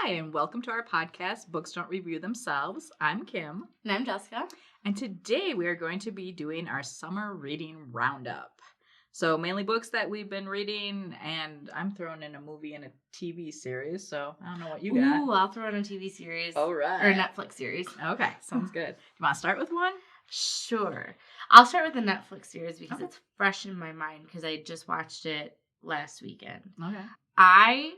Hi, and welcome to our podcast, Books Don't Review Themselves. I'm Kim. And I'm Jessica. And today we are going to be doing our summer reading roundup. So mainly books that we've been reading, and I'm throwing in a movie and a TV series, so I don't know what you got. Ooh, I'll throw in a TV series. All right. Or a Netflix series. Okay, sounds good. You want to start with one? Sure. I'll start with the Netflix series because Okay. it's fresh in my mind because I just watched it last weekend. Okay. I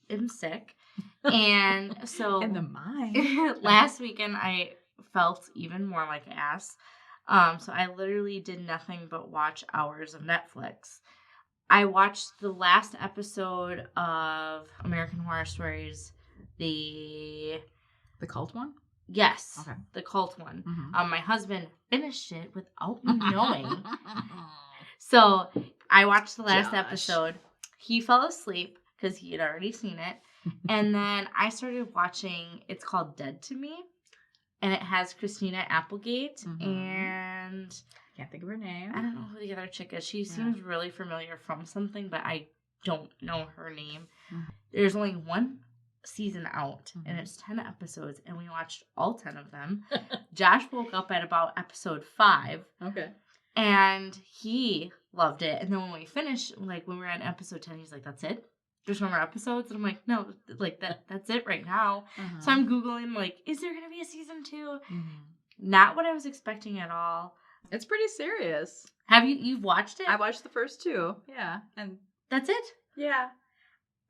am sick, and so In the mind. last weekend I felt even more like ass. So I literally did nothing but watch hours of Netflix. I watched the last episode of American Horror Stories, The cult one? Yes, Okay. the cult one. Mm-hmm. My husband finished it without me knowing. So I watched the last episode. He fell asleep because he had already seen it. And then I started watching, it's called Dead to Me. And it has Christina Applegate. And Can't think of her name. I don't know who the other chick is. She seems really familiar from something, but I don't know her name. Mm-hmm. There's only one season out, and it's 10 episodes, and we watched all 10 of them. Josh woke up at about episode 5. Okay. And he loved it. And then when we finished, like when we were on episode 10, he's like, that's it? There's no more episodes? And I'm like, no, like that's it right now. So I'm Googling, like, is there going to be a season 2? Mm-hmm. Not what I was expecting at all. It's pretty serious. Have you've watched it? I watched the first 2. Yeah. And That's it? yeah.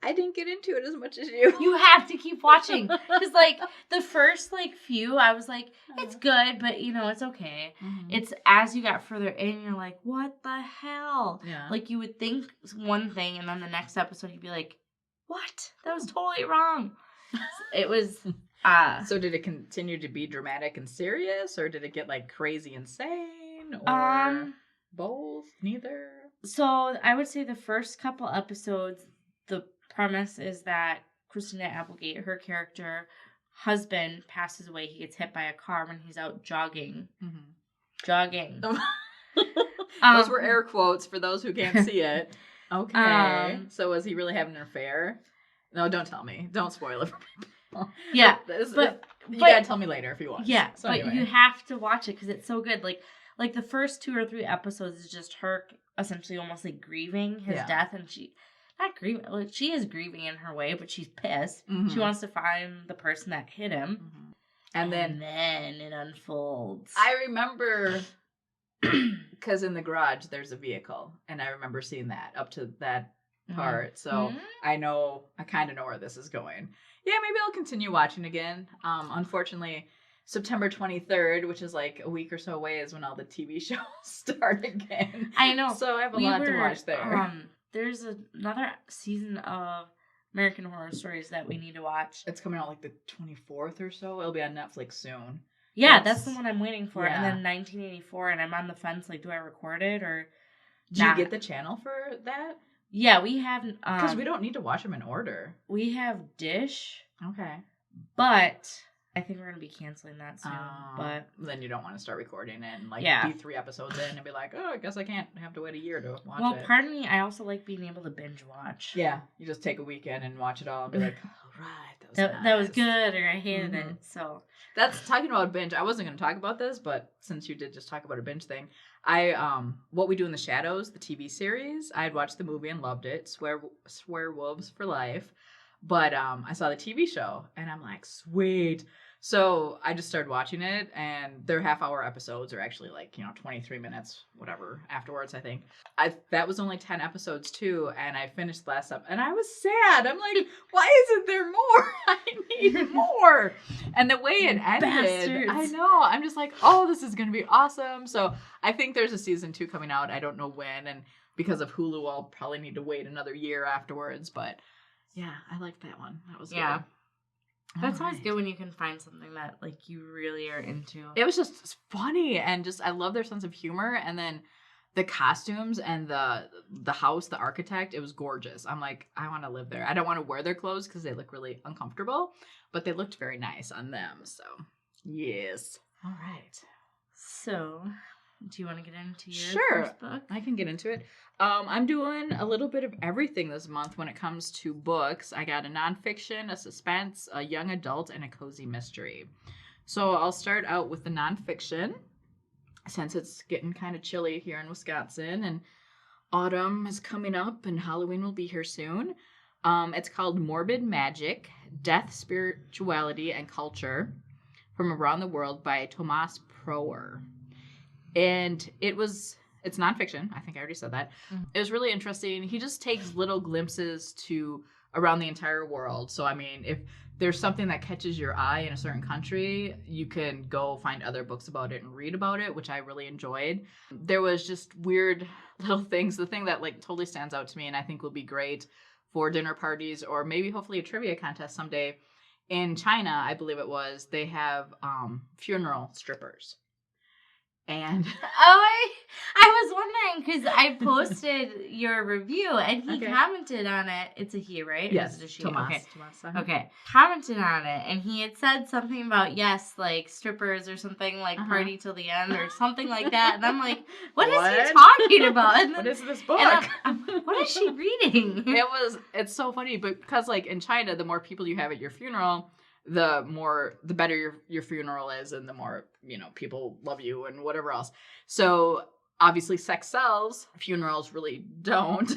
I didn't get into it as much as you. You have to keep watching. Because, like, the first, like, few, I was like, it's good, but, you know, it's okay. Mm-hmm. It's as you got further in, you're like, what the hell? Yeah. Like, you would think one thing, and then the next episode, you'd be like, what? That was totally wrong. It was... So did it continue to be dramatic and serious, or did it get, like, crazy insane, or both? Neither? So, I would say the first couple episodes, the premise is that Christina Applegate, her character, husband passes away. He gets hit by a car when he's out jogging. Mm-hmm. Jogging. Those were air quotes for those who can't see it. Okay. So was he really having an affair? No, don't tell me. Don't spoil it for people. Yeah. You gotta tell me later if you watch. Yeah, so but anyway. you have to watch it because it's so good. Like the first 2 or 3 episodes is just her essentially almost like grieving his death, and she is grieving in her way, but she's pissed. Mm-hmm. She wants to find the person that hit him. Mm-hmm. And then it unfolds. I remember because in the garage there's a vehicle, and I remember seeing that up to that part. So I kind of know where this is going. Yeah, maybe I'll continue watching again. Unfortunately, September 23rd, which is like a week or so away, is when all the TV shows start again. I know. So I have a lot to watch there. There's another season of American Horror Stories that we need to watch. It's coming out like the 24th or so. It'll be on Netflix soon. Yeah, that's the one I'm waiting for. Yeah. And then 1984, and I'm on the fence, like, do I record it or Do you get the channel for that? Yeah, we have... Because we don't need to watch them in order. We have Dish. Okay. But I think we're going to be canceling that soon. But then you don't want to start recording it and, like, be 3 episodes in and be like, oh, I guess I can't have to wait a year to watch it. Well, pardon me, I also like being able to binge watch. Yeah, you just take a weekend and watch it all and be like, all right, that was good, or I hated it, so... That's talking about binge. I wasn't going to talk about this, but since you did just talk about a binge thing, What We Do in the Shadows, the TV series, I had watched the movie and loved it, Swearwolves for Life, but I saw the TV show, and I'm like, sweet. So I just started watching it, and their half-hour episodes are actually like, 23 minutes, whatever, afterwards, I think. That was only 10 episodes, too, and I finished the last up, and I was sad. I'm like, why isn't there more? I need more. And the way it ended, Bastards. I know. I'm just like, oh, this is going to be awesome. So I think there's a season 2 coming out. I don't know when, and because of Hulu, I'll probably need to wait another year afterwards, but yeah, I liked that one. That was good. That's always good when you can find something that, like, you really are into. It was just funny, and just I love their sense of humor, and then the costumes and the house, the architect, it was gorgeous. I'm like, I want to live there. I don't want to wear their clothes because they look really uncomfortable, but they looked very nice on them. So, yes. All right. So, Do you want to get into your Sure. first book? I can get into it. I'm doing a little bit of everything this month when it comes to books. I got a nonfiction, a suspense, a young adult, and a cozy mystery. So I'll start out with the nonfiction, since it's getting kind of chilly here in Wisconsin, and autumn is coming up, and Halloween will be here soon. It's called Morbid Magic, Death, Spirituality, and Culture from Around the World by Tomas Prower. And it's nonfiction. I think I already said that. Mm-hmm. It was really interesting. He just takes little glimpses to around the entire world. So, I mean, if there's something that catches your eye in a certain country, you can go find other books about it and read about it, which I really enjoyed. There was just weird little things. The thing that like totally stands out to me and I think will be great for dinner parties or maybe hopefully a trivia contest someday. In China, I believe it was, they have funeral strippers. And I was wondering because I posted your review and he commented on it. It's a he, right? Yes, or is it a she? Tomas. Okay. Tomas, Okay. Commented on it and he had said something about like strippers or something like party till the end or something like that. And I'm like, what is he talking about? And then, what is this book? What is she reading? It's so funny, but because like in China, the more people you have at your funeral, the better your funeral is and the more, people love you and whatever else. So obviously sex sells. Funerals really don't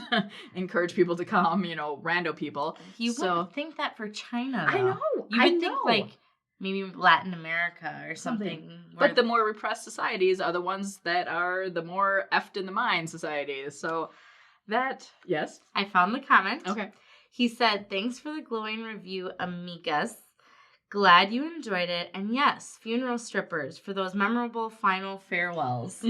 encourage people to come, rando people. You wouldn't think that for China, though. I know. You would think like maybe Latin America or something. But the more repressed societies are the ones that are the more effed in the mind societies. So yes. I found the comment. Okay. He said, thanks for the glowing review, amigas. Glad you enjoyed it. And yes, funeral strippers for those memorable final farewells.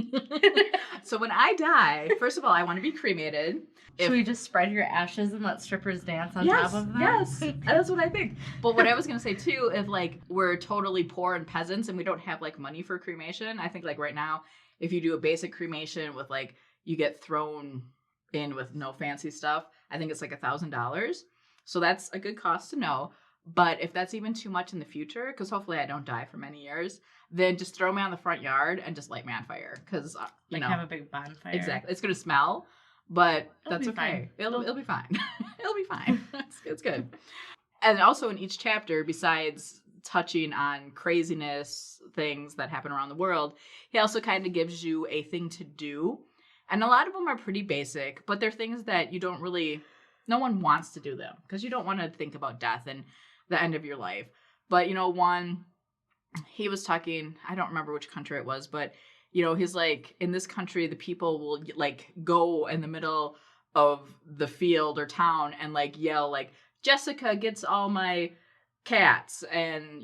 So when I die, first of all, I want to be cremated. Should we just spread your ashes and let strippers dance on top of them? Yes, that's what I think. But what I was going to say too, if like we're totally poor and peasants and we don't have like money for cremation, I think like right now, if you do a basic cremation with like, you get thrown in with no fancy stuff, I think it's like $1,000. So that's a good cost to know. But if that's even too much in the future, because hopefully I don't die for many years, then just throw me on the front yard and just light me on fire. Because, have a big bonfire. Exactly. It's going to smell, but It'll that's be okay. fine. It'll be fine. It'll be fine. It's good. And also in each chapter, besides touching on craziness, things that happen around the world, he also kind of gives you a thing to do. And a lot of them are pretty basic, but they're things that you don't really, no one wants to do them because you don't want to think about death and the end of your life. But, one, he was talking, I don't remember which country it was, but, he's like, in this country, the people will like go in the middle of the field or town and like yell like, Jessica gets all my cats and,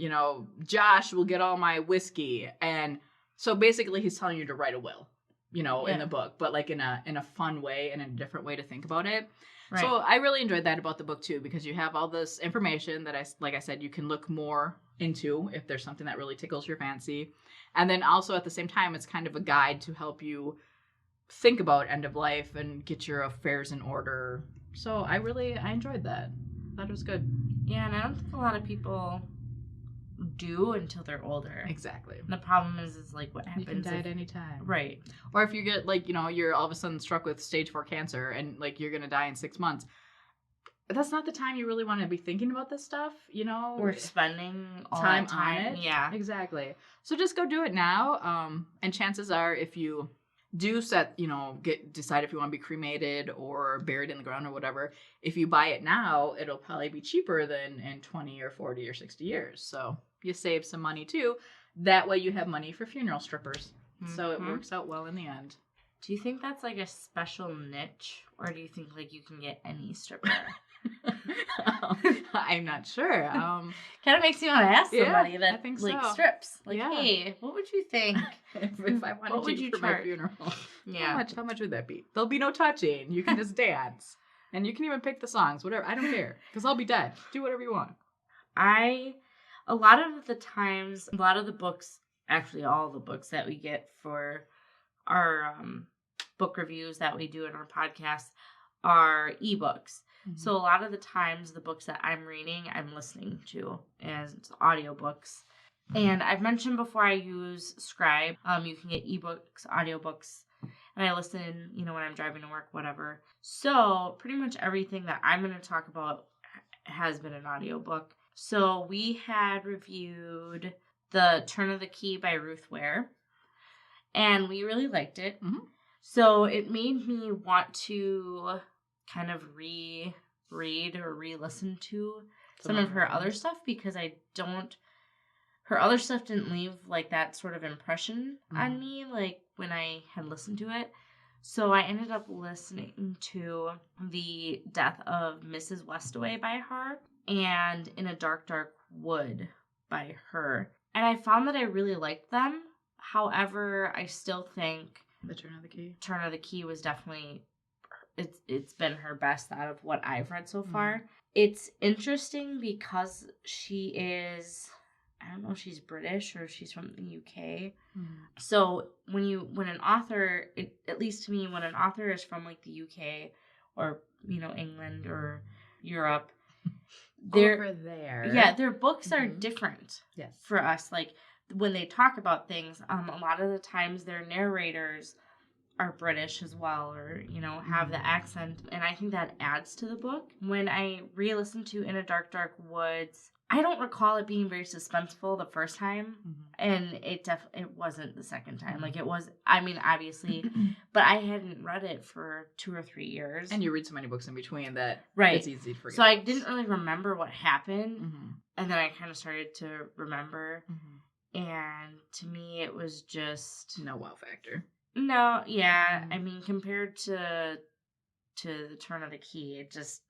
Josh will get all my whiskey. And so basically he's telling you to write a will, in the book, but like in a fun way and in a different way to think about it. Right. So I really enjoyed that about the book too, because you have all this information that like I said, you can look more into if there's something that really tickles your fancy. And then also at the same time, it's kind of a guide to help you think about end of life and get your affairs in order. So I enjoyed that. I thought it was good. Yeah, and I don't think a lot of people do until they're older. Exactly. And the problem is like what happens. You can die at any time. Right. Or if you get like, you're all of a sudden struck with stage 4 cancer and like you're going to die in 6 months. That's not the time you really want to be thinking about this stuff, Or spending all time that time on it. Yeah. Exactly. So just go do it now. And chances are if you do decide if you want to be cremated or buried in the ground or whatever, if you buy it now, it'll probably be cheaper than in 20 or 40 or 60 years. So you save some money too. That way you have money for funeral strippers. Mm-hmm. So it works out well in the end. Do you think that's like a special niche, or do you think like you can get any stripper? I'm not sure. Kind of makes you want to ask somebody that I think like so. Strips. Like, hey, what would you think if I wanted you for my funeral? Yeah. How much would that be? There'll be no touching. You can just dance, and you can even pick the songs, whatever. I don't care because I'll be dead. Do whatever you want. A lot of the times, a lot of the books, actually all the books that we get for our book reviews that we do in our podcast are ebooks. Mm-hmm. So a lot of the times the books that I'm reading, I'm listening to as audiobooks. And I've mentioned before I use Scribe. You can get ebooks, audiobooks, and I listen, when I'm driving to work, whatever. So pretty much everything that I'm going to talk about has been an audiobook. So we had reviewed The Turn of the Key by Ruth Ware, and we really liked it. Mm-hmm. So it made me want to kind of reread or re-listen to some of her other stuff, because her other stuff didn't leave like that sort of impression on me like when I had listened to it. So I ended up listening to The Death of Mrs. Westaway by her and In a Dark, Dark Wood by her. And I found that I really liked them. However, I still think The Turn of the Key. Turn of the Key was definitely, it's been her best out of what I've read so far. It's interesting because she is, I don't know if she's British or if she's from the UK. So when an author, at least to me, when an author is from like the UK or, England or Europe, over there. Yeah, their books are different. Yes. For us. Like when they talk about things, a lot of the times their narrators are British as well, or, have the accent. And I think that adds to the book. When I re-listened to In a Dark, Dark Woods, I don't recall it being very suspenseful the first time. And it wasn't the second time. Like it was, obviously, but I hadn't read it for 2 or 3 years. And you read so many books in between that it's easy to forget. So I didn't really remember what happened. And then I kind of started to remember. And to me, it was just... no wow factor. No, yeah. Compared to The Turn of the Key, it just...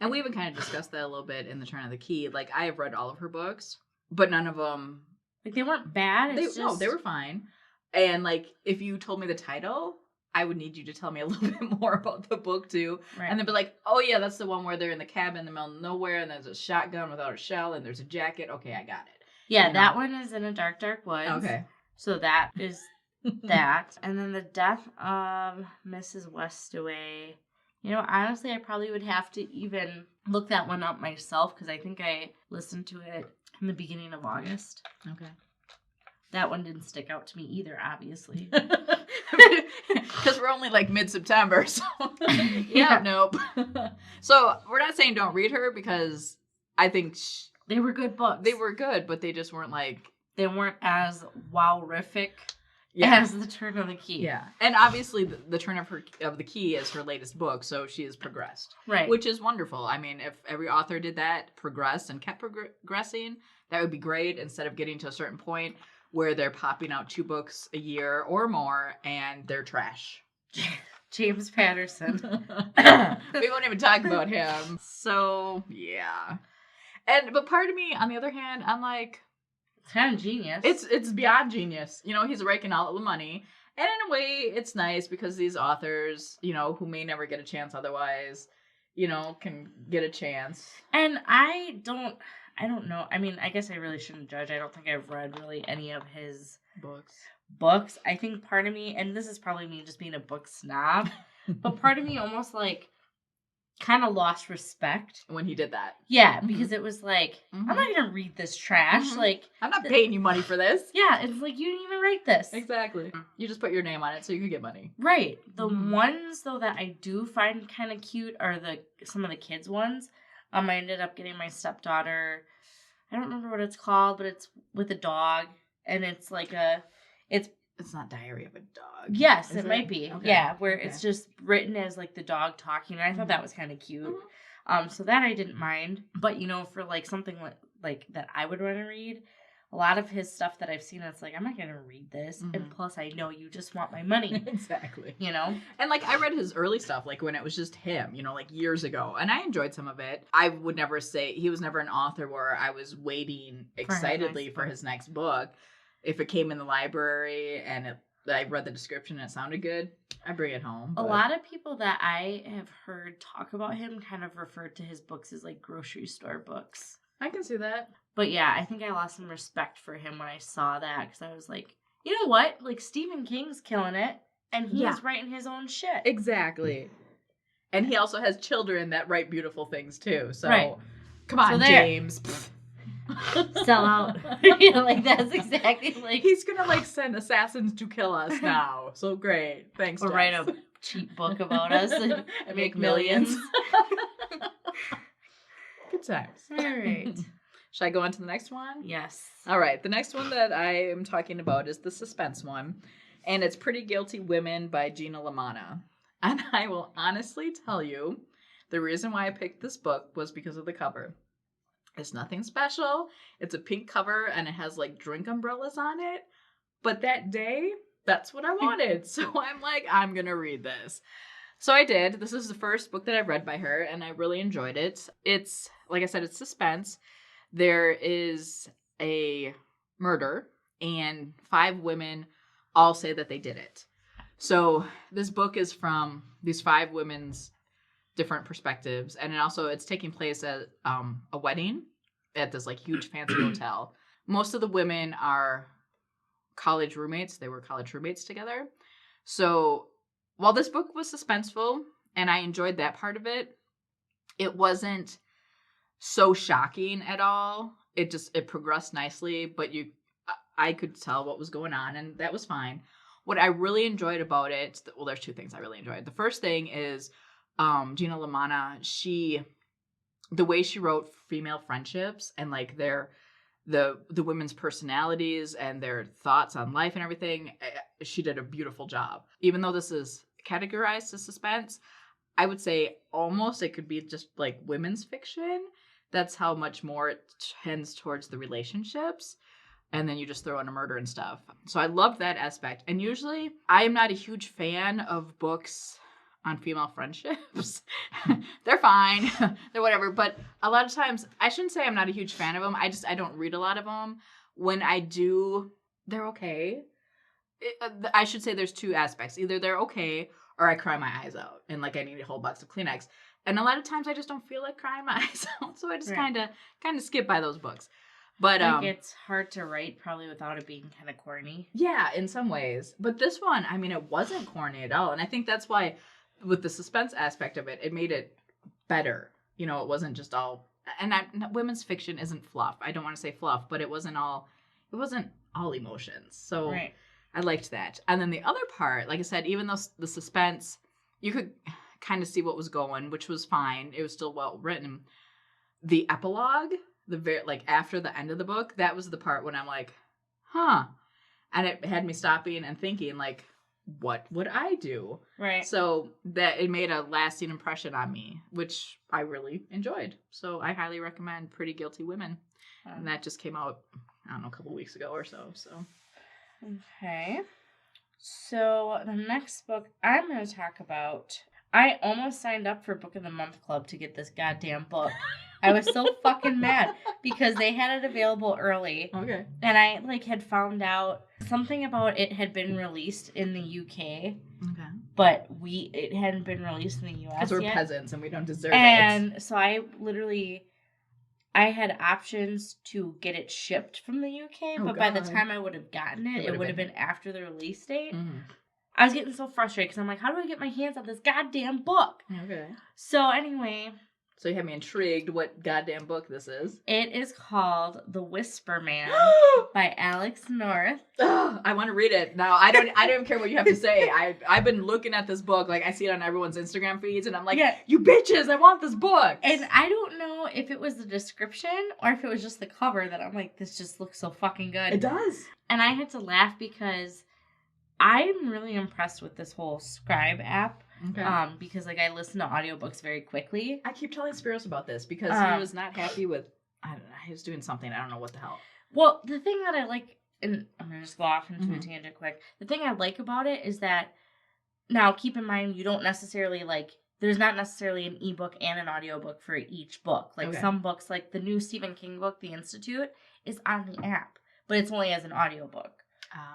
And we even kind of discussed that a little bit in The Turn of the Key. Like, I have read all of her books, but none of them... like, they weren't bad. No, they were fine. And, like, if you told me the title, I would need you to tell me a little bit more about the book, too. Right. And then be like, oh, yeah, that's the one where they're in the cabin in the middle of nowhere, and there's a shotgun without a shell, and there's a jacket. Okay, I got it. Yeah, that one is In a Dark, Dark Woods. Okay. So that is that. And then The Death of Mrs. Westaway. Honestly, I probably would have to even look that one up myself, because I think I listened to it in the beginning of August. Okay. That one didn't stick out to me either, obviously. Because we're only like mid-September, so nope. So we're not saying don't read her, because I think they were good books. They were good, but they just weren't like... they weren't as wowrific as The Turn of the Key. Yeah. And obviously the Turn of the Key is her latest book, so she has progressed. Right. Which is wonderful. If every author did that, progressed and kept progressing, that would be great, instead of getting to a certain point where they're popping out 2 books a year or more and they're trash. James Patterson. We won't even talk about him. So, yeah. But part of me, on the other hand, I'm like... it's kind of genius. It's beyond genius. He's raking all the money. And in a way, it's nice because these authors, who may never get a chance otherwise, can get a chance. And I don't know. I guess I really shouldn't judge. I don't think I've read really any of his books. I think part of me, and this is probably me just being a book snob, but part of me almost like kind of lost respect when he did that. Yeah, because it was like, I'm not gonna read this trash. Like, I'm not paying you money for this. Yeah, it's like, you didn't even write this. Exactly. You just put your name on it so you could get money. Right. The ones though that I do find kind of cute are some of the kids ones. I ended up getting my stepdaughter, I don't remember what it's called, but it's with a dog, and it's like it's not Diary of a Dog. Yes, it might be. Okay. Yeah, where it's just written as like the dog talking. And I thought that was kind of cute. So that I didn't mind. But for like something like that I would want to read, a lot of his stuff that I've seen, it's like, I'm not going to read this. And plus, I know you just want my money. Exactly. And like, I read his early stuff, like when it was just him, like years ago. And I enjoyed some of it. I would never say, he was never an author where I was waiting excitedly for his next book. If it came in the library and I read the description and it sounded good, I bring it home. A lot of people that I have heard talk about him kind of referred to his books as like grocery store books. I can see that. But yeah, I think I lost some respect for him when I saw that, because I was like, you know what? Like, Stephen King's killing it, and he's writing his own shit. Exactly. And he also has children that write beautiful things too. So, come on, James. sell out. Yeah, like that's exactly like he's gonna like send assassins to kill us now. So great, thanks. Or Jess. write a cheap book about us and make millions. Good times. All right. Should I go on to the next one? Yes. All right. The next one that I am talking about is the suspense one, and it's Pretty Guilty Women by Gina Lamanna. And I will honestly tell you, the reason why I picked this book was because of the cover. It's nothing special. It's a pink cover, and it has like drink umbrellas on it. But that day, that's what I wanted. So I'm like, I'm going to read this. So I did. This is the first book that I've read by her, and I really enjoyed it. It's, like I said, it's suspense. There is a murder, and 5 women all say that they did it. So this book is from these 5 women's different perspectives, and it's taking place at a wedding at this like huge fancy hotel. Most of the women are college roommates. They were college roommates together. So while this book was suspenseful and I enjoyed that part of it, it wasn't so shocking at all. It progressed nicely, but I could tell what was going on, and that was fine. What I really enjoyed about it, well, there's 2 things I really enjoyed. The first thing is Gina Lamanna, the way she wrote female friendships and like the women's personalities and their thoughts on life and everything, she did a beautiful job. Even though this is categorized as suspense, I would say almost it could be just like women's fiction. That's how much more it tends towards the relationships. And then you just throw in a murder and stuff. So I loved that aspect. And usually I am not a huge fan of books on female friendships. They're fine. They're whatever. But a lot of times, I shouldn't say I'm not a huge fan of them. I don't read a lot of them. When I do, they're okay. I should say there's 2 aspects. Either they're okay or I cry my eyes out and like I need a whole box of Kleenex. And a lot of times I just don't feel like crying my eyes out. So I just kind of skip by those books. But it's hard to write probably without it being kind of corny. Yeah, in some ways. But this one, I mean, it wasn't corny at all. And I think that's why with the suspense aspect of it, it made it better. You know, it wasn't just all, and women's fiction isn't fluff. I don't want to say fluff, but it wasn't all emotions. So right. I liked that. And then the other part, like I said, even though the suspense, you could kind of see what was going, which was fine. It was still well written. The epilogue, after the end of the book, that was the part when I'm like, huh. And it had me stopping and thinking, like, what would I do? Right. So that it made a lasting impression on me, which I really enjoyed. So I highly recommend Pretty Guilty Women. And that just came out, I don't know, a couple weeks ago or so. Okay. So the next book I'm going to talk about, I almost signed up for Book of the Month Club to get this goddamn book. I was so fucking mad because they had it available early. Okay. And I had found out something about it had been released in the UK. Okay. But it hadn't been released in the US because we're peasants and we don't deserve it. And so I had options to get it shipped from the UK, but by the time I would have gotten it would have been after the release date. Mm-hmm. I was getting so frustrated because I'm like, how do I get my hands on this goddamn book? Okay. So anyway. So you have me intrigued what goddamn book this is. It is called The Whisper Man by Alex North. I want to read it. Now, I don't even care what you have to say. I've been looking at this book. Like, I see it on everyone's Instagram feeds, and I'm like, you bitches, I want this book. And I don't know if it was the description or if it was just the cover that I'm like, this just looks so fucking good. It does. And I had to laugh because I'm really impressed with this whole Scribe app. Okay. Because I listen to audiobooks very quickly. I keep telling Spiros about this because he was not happy with, I don't know, he was doing something, I don't know what the hell. Well, the thing that I like, and I'm going to just go off into a tangent quick. The thing I like about it is that, now keep in mind, you don't necessarily there's not necessarily an ebook and an audiobook for each book. Some books, like the new Stephen King book, The Institute, is on the app, but it's only as an audiobook.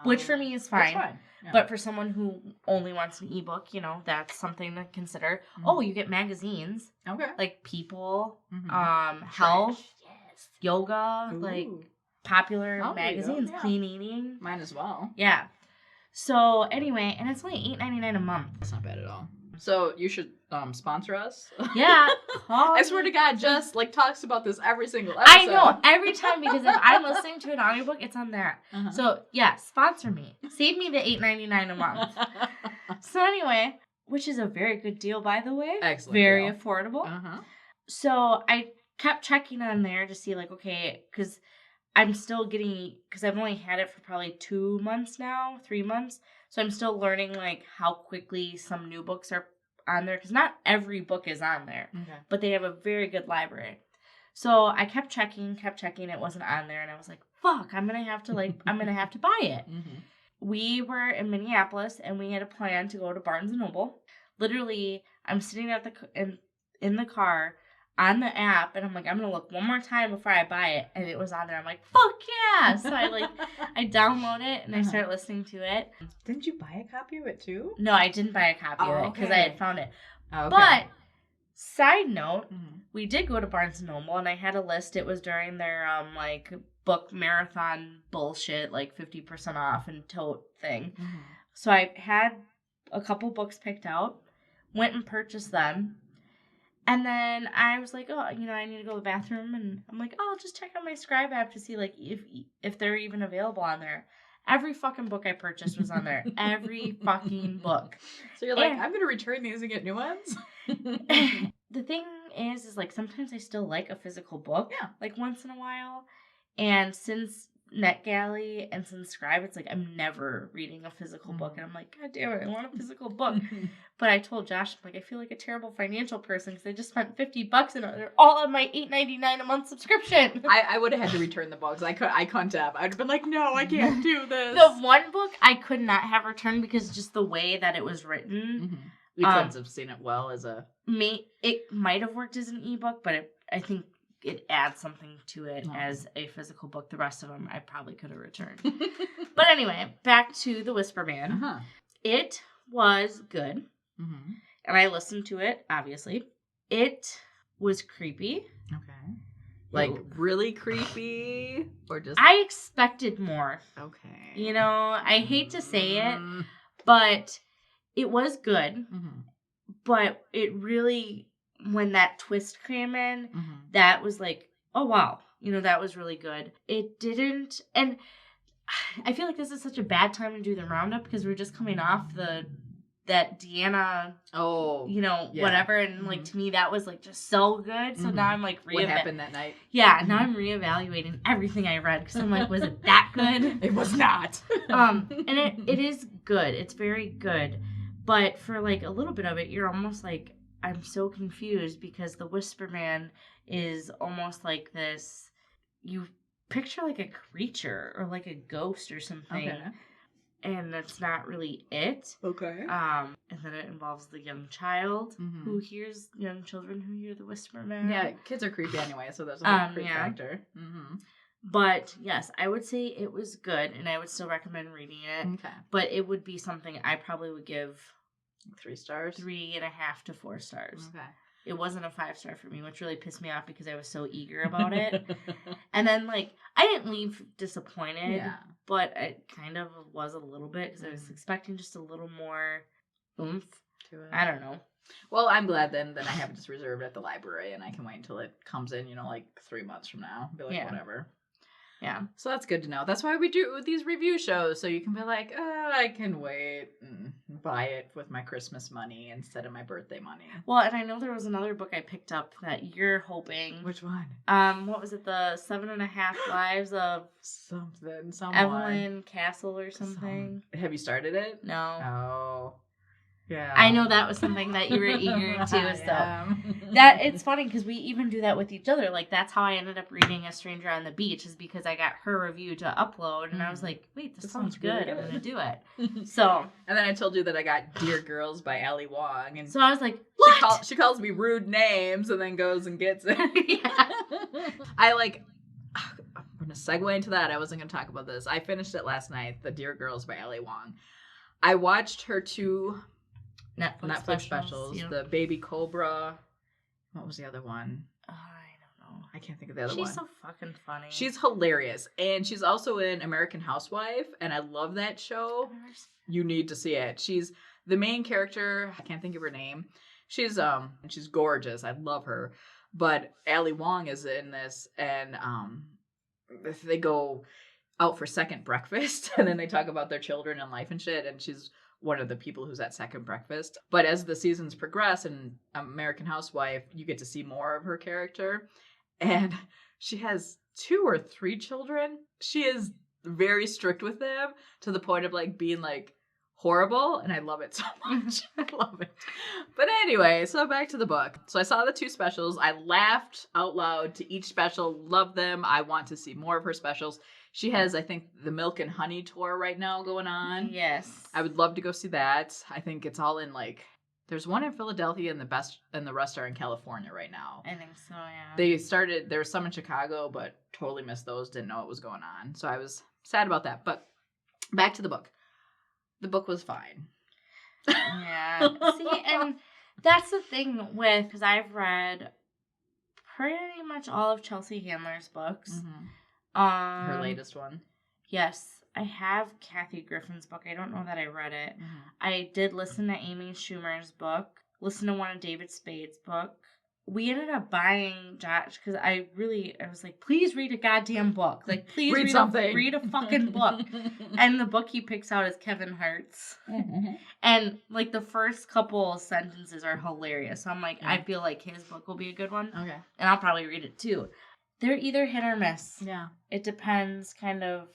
Which for me is fine. That's fine. Yeah. But for someone who only wants an ebook, that's something to consider. Mm-hmm. Oh, you get magazines. Okay. Like People, Health, Yoga, popular magazines, Clean Eating. Mine as well. Yeah. So anyway, and it's only $8.99 a month. That's not bad at all. So you should sponsor us. Yeah, call I swear me. to God, Jess talks about this every single episode. I know, every time, because if I'm listening to an audiobook, it's on there. Uh-huh. So yeah, sponsor me. Save me the $8.99 a month. So anyway, which is a very good deal, by the way. Excellent. Very deal. affordable. Uh-huh. So I kept checking on there to see, like, okay, because I'm still getting, because I've only had it for probably 2 months now, 3 months. So I'm still learning, like, how quickly some new books are on there, because not every book is on there, Okay. but they have a very good library. So I kept checking, it wasn't on there, and I was like, fuck, I'm gonna have to buy it. Mm-hmm. We were in Minneapolis, and we had a plan to go to Barnes & Noble. Literally, I'm sitting at in the car on the app, and I'm like, I'm gonna look one more time before I buy it, and it was on there. I'm like, fuck yeah! So I download it, and I start listening to it. Didn't you buy a copy of it too? No, I didn't buy a copy of it, because I had found it. Oh, okay. But, side note, Mm-hmm. we did go to Barnes & Noble, and I had a list. It was during their, book marathon bullshit, 50% off and tote thing. Mm-hmm. So I had a couple books picked out, went and purchased them. And then I was like, oh, I need to go to the bathroom. And I'm like, oh, I'll just check out my Scribe app to see, if they're even available on there. Every fucking book I purchased was on there. Every fucking book. So you're like, I'm going to return these and get new ones? The thing is sometimes I still like a physical book. Yeah. Once in a while. And since NetGalley and since Scribe, it's I'm never reading a physical book. And I'm like, God damn it, I want a physical book. But I told Josh, I feel like a terrible financial person because I just spent $50 and they're all on my $8.99 a month subscription. I would have had to return the books. I couldn't have. I'd have been like, no, I can't do this. The one book I could not have returned because just the way that it was written. Mm-hmm. You couldn't have seen it well as a... It might have worked as an ebook, but I think it adds something to it as a physical book. The rest of them I probably could have returned. But anyway, back to The Whisper Man. Uh-huh. It was good. Mm-hmm. And I listened to it, obviously. It was creepy. Okay. Really creepy? Or just... I expected more. Okay. I hate to say it, but it was good. Mm-hmm. But it really... when that twist came in, that was oh wow, that was really good. It didn't, and I feel like this is such a bad time to do the roundup because we're just coming off that Deanna, whatever, and to me that was just so good. So now I'm what happened that night? Yeah, now I'm reevaluating everything I read because I'm was it that good? It was not. And it is good. It's very good, but for a little bit of it, you're almost I'm so confused because the Whisper Man is almost like this. You picture a creature or a ghost or something. Okay. And that's not really it. Okay. And then it involves the young child who hears young children who hear the Whisper Man. Yeah, kids are creepy anyway, so there's a creep factor. Mm-hmm. But yes, I would say it was good, and I would still recommend reading it. Okay. But it would be something I probably would give 3 stars? 3.5 to 4 stars. Okay. It wasn't a 5-star for me, which really pissed me off because I was so eager about it. And then, I didn't leave disappointed, but it kind of was a little bit because I was expecting just a little more oomph to it. I don't know. Well, I'm glad then that I have it just reserved at the library and I can wait until it comes in, 3 months from now. Be whatever. Yeah. So that's good to know. That's why we do these review shows, so you can be like, oh, I can wait and buy it with my Christmas money instead of my birthday money. Well, and I know there was another book I picked up that you're hoping. Which one? What was it? The 7.5 Lives of someone. Evelyn Castle or something. Have you started it? No. Oh. Yeah. I know that was something that you were eager to. So that it's funny because we even do that with each other. That's how I ended up reading A Stranger on the Beach is because I got her review to upload and I was like, wait, this sounds good. Really I'm gonna do it. So and then I told you that I got Dear Girls by Ali Wong, and so I was like, what? She calls me rude names and then goes and gets it. I'm gonna segue into that. I wasn't gonna talk about this. I finished it last night. The Dear Girls by Ali Wong. I watched her 2 Netflix specials. Yeah. The Baby Cobra. What was the other one? I don't know. I can't think of the other one. She's so fucking funny. She's hilarious. And she's also in American Housewife. And I love that show. You need to see it. the main character, I can't think of her name. She's gorgeous. I love her. But Ali Wong is in this, and they go out for second breakfast, and then they talk about their children and life and shit, and she's one of the people who's at second breakfast. But as the seasons progress in American Housewife, you get to see more of her character, and she has 2 or 3 children. She is very strict with them to the point of like being like horrible, and I love it so much. I love it. But anyway, so back to the book. So I saw the 2 specials. I laughed out loud to each special. Love them. I want to see more of her specials. She has, I think, the Milk and Honey tour right now going on. Yes. I would love to go see that. I think it's all in like, there's one in Philadelphia and the rest are in California right now. I think so, yeah. There was some in Chicago, but totally missed those. Didn't know what was going on. So I was sad about that. But back to the book. The book was fine. Yeah. See, and that's the thing with, because I've read pretty much all of Chelsea Handler's books. Mm-hmm. Her latest one. Yes. I have Kathy Griffin's book. I don't know that I read it. Mm-hmm. I did listen to Amy Schumer's book, listen to one of David Spade's book. We ended up buying Josh because I was like, please read a goddamn book. Like, please read something. Read a fucking book. And the book he picks out is Kevin Hart's. Mm-hmm. And like the first couple sentences are hilarious. So I'm like, I feel like his book will be a good one. Okay. And I'll probably read it too. They're either hit or miss. Yeah. It depends kind of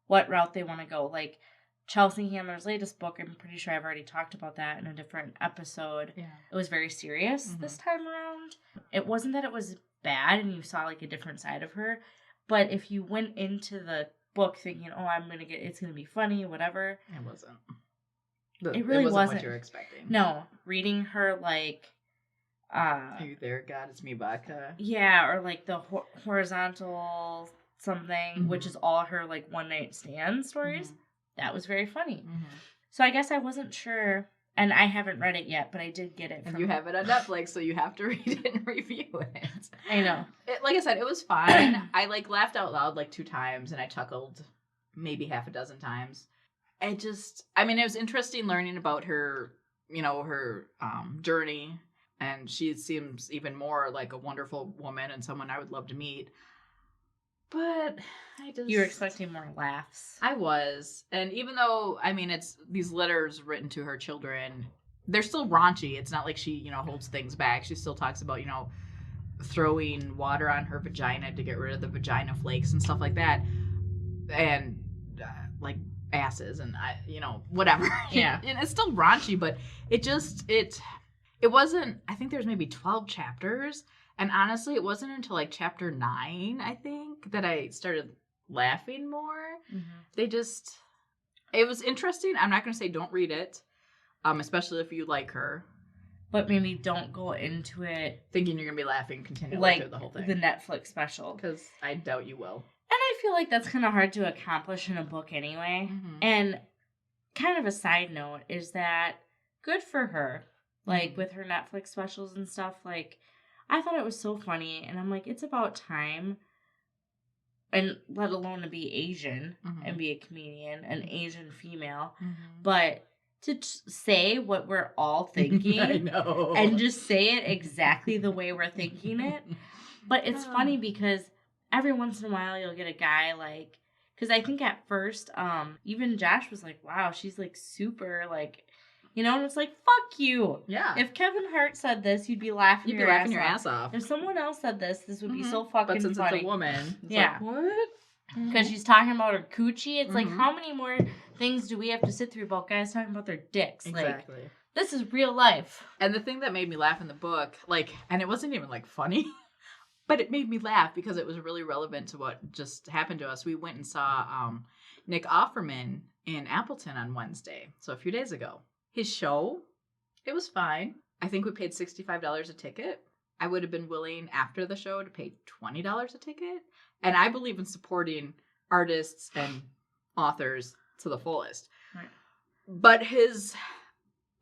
what route they want to go. Like Chelsea Handler's latest book, I'm pretty sure I've already talked about that in a different episode. Yeah. It was very serious this time around. It wasn't that it was bad and you saw like a different side of her, but if you went into the book thinking, oh, it's going to be funny, whatever. It wasn't. It really wasn't what you were expecting. No. Reading her like... Are you there, God? It's me, Baka. Yeah, or like the horizontal something, which is all her like one night stand stories. Mm-hmm. That was very funny. Mm-hmm. So I guess I wasn't sure, and I haven't read it yet, but I did get it. And you have it on Netflix, so you have to read it and review it. I know. Like I said, it was fine. I like laughed out loud like 2 times, and I chuckled maybe half a dozen times. It was interesting learning about her, her journey. And she seems even more like a wonderful woman and someone I would love to meet. But You were expecting more laughs. I was. And even though, it's these letters written to her children, they're still raunchy. It's not like she, holds things back. She still talks about, throwing water on her vagina to get rid of the vagina flakes and stuff like that. And, like, asses and, whatever. Yeah. And it's still raunchy, but it wasn't, I think there's maybe 12 chapters, and honestly, it wasn't until like chapter 9, I think, that I started laughing more. Mm-hmm. It was interesting. I'm not going to say don't read it, especially if you like her. But maybe don't go into it thinking you're going to be laughing continually through the whole thing. The Netflix special. Because I doubt you will. And I feel like that's kind of hard to accomplish in a book anyway. Mm-hmm. And kind of a side note is that good for her. Like, with her Netflix specials and stuff, like, I thought it was so funny. And I'm like, it's about time. And let alone to be Asian and be a comedian, an Asian female. Mm-hmm. But to say what we're all thinking. I know. And just say it exactly the way we're thinking it. But it's funny because every once in a while you'll get a guy like... Because I think at first, even Josh was like, wow, she's, like, super, like... and it's like, fuck you. Yeah. If Kevin Hart said this, you'd be laughing your ass off. If someone else said this would be so fucking funny. But since it's a woman, it's like, what? Because she's talking about her coochie. It's like, how many more things do we have to sit through about guys talking about their dicks? Exactly. Like, this is real life. And the thing that made me laugh in the book, and it wasn't even, funny, but it made me laugh because it was really relevant to what just happened to us. We went and saw Nick Offerman in Appleton on Wednesday, so a few days ago. His show, it was fine. I think we paid $65 a ticket. I would have been willing after the show to pay $20 a ticket. And I believe in supporting artists and authors to the fullest. Right. But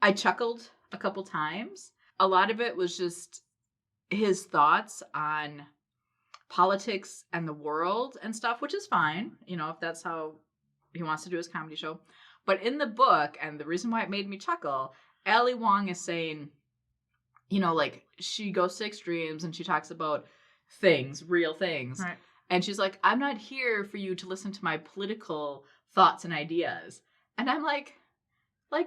I chuckled a couple times. A lot of it was just his thoughts on politics and the world and stuff, which is fine, if that's how he wants to do his comedy show. But in the book, and the reason why it made me chuckle, Ali Wong is saying, you know, like, she goes to extremes and she talks about things, real things. Right. And she's like, I'm not here for you to listen to my political thoughts and ideas. And I'm like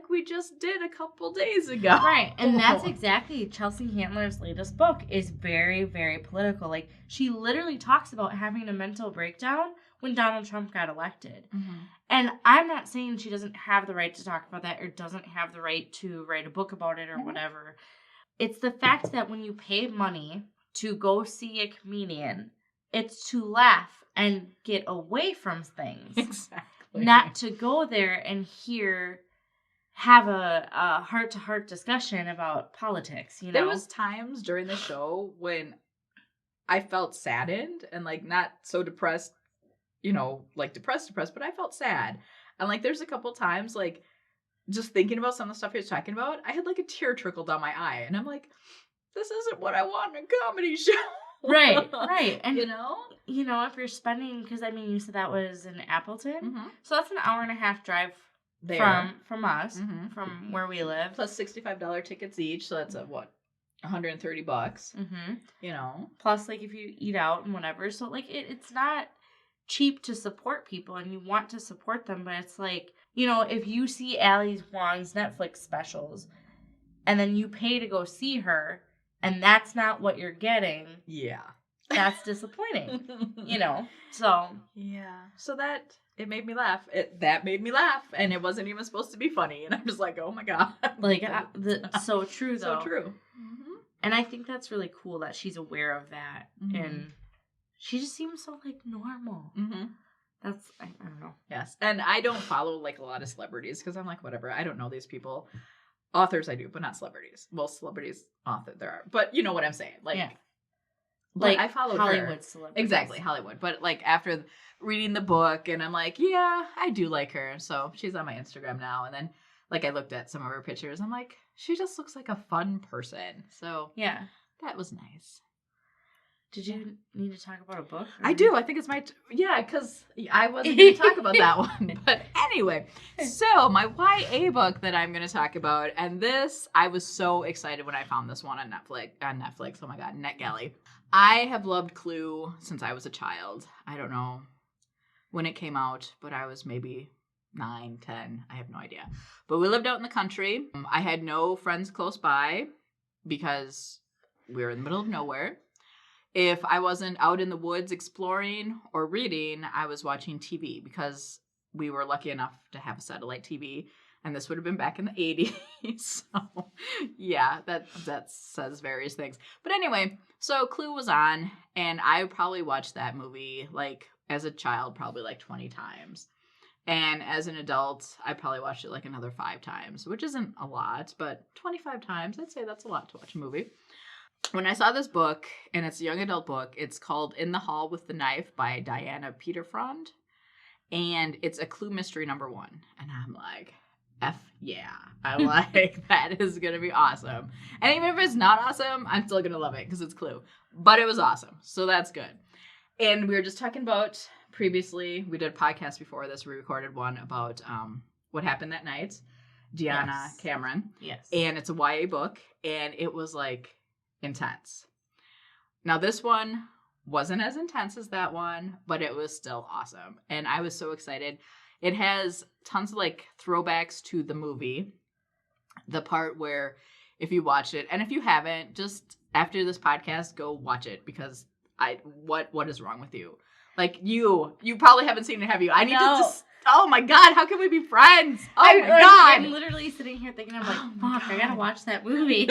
we just did a couple days ago. Right. And that's exactly Chelsea Handler's latest book is very, very political. Like, she literally talks about having a mental breakdown when Donald Trump got elected. Mm-hmm. And I'm not saying she doesn't have the right to talk about that or doesn't have the right to write a book about it or whatever. It's the fact that when you pay money to go see a comedian, it's to laugh and get away from things. Exactly. Not to go there and have a heart-to-heart discussion about politics, you know? There was times during the show when I felt saddened and, like, not so depressed, you know, like, depressed, but I felt sad. And, like, there's a couple times, like, just thinking about some of the stuff he was talking about, I had, like, a tear trickle down my eye. And I'm like, this isn't what I want in a comedy show. Right. And, you know, if you're spending, because, I mean, you said that was in Appleton. Mm-hmm. So that's an hour and a half drive there. From us, from where we live. Plus $65 tickets each, so that's $130. Mm-hmm. You know? Plus, like, if you eat out and whatever. So, like, it's not cheap to support people, and you want to support them, but it's like, you know, if you see Ali Wong's Netflix specials, and then you pay to go see her, and that's not what you're getting. Yeah. That's disappointing, you know? So. Yeah. So it made me laugh. That made me laugh, and it wasn't even supposed to be funny. And I'm just like, oh my God. Like, so true, though. So true. Mm-hmm. And I think that's really cool that she's aware of that. Mm-hmm. And she just seems so, like, normal. Mm-hmm. That's, I don't know. Yes. And I don't follow, like, a lot of celebrities because I'm like, whatever. I don't know these people. Authors I do, but not celebrities. Well, celebrities, author there are. But you know what I'm saying. Like, yeah. Like, I followed Hollywood her. Celebrities. Exactly, Hollywood. But, like, after reading the book, and I'm like, yeah, I do like her. So she's on my Instagram now. And then, like, I looked at some of her pictures. I'm like, she just looks like a fun person. So yeah, that was nice. Did you need to talk about a book? I do. I think it's my... because I wasn't going to talk about that one. But anyway, so my YA book that I'm going to talk about, and this, I was so excited when I found this one on Netflix. Oh my God, NetGalley. I have loved Clue since I was a child. I don't know when it came out, but I was maybe 9, 10. I have no idea. But we lived out in the country. I had no friends close by because we were in the middle of nowhere. If I wasn't out in the woods exploring or reading, I was watching TV because we were lucky enough to have a satellite TV, and this would have been back in the 80s. So, yeah, that says various things. But anyway, so Clue was on, and I probably watched that movie, like, as a child, probably like 20 times. And as an adult, I probably watched it like another 5 times, which isn't a lot, but 25 times, I'd say that's a lot to watch a movie. When I saw this book, and it's a young adult book, it's called In the Hall with the Knife by Diana Peterfrond. And it's a Clue mystery #1. And I'm like, F yeah. I'm like, that is going to be awesome. And even if it's not awesome, I'm still going to love it because it's Clue. But it was awesome. So that's good. And we were just talking about previously, we did a podcast before this. We recorded one about what happened that night. Gianna Cameron. Yes. And it's a YA book. And it was like intense. Now this one wasn't as intense as that one, but it was still awesome. And I was so excited. It has tons of like throwbacks to the movie. The part where if you watch it, and if you haven't, just after this podcast, go watch it because what is wrong with you? Like you probably haven't seen it, have you? I need to just, oh my God, how can we be friends? Oh my God. I'm literally sitting here thinking, I'm like, fuck, I gotta watch that movie.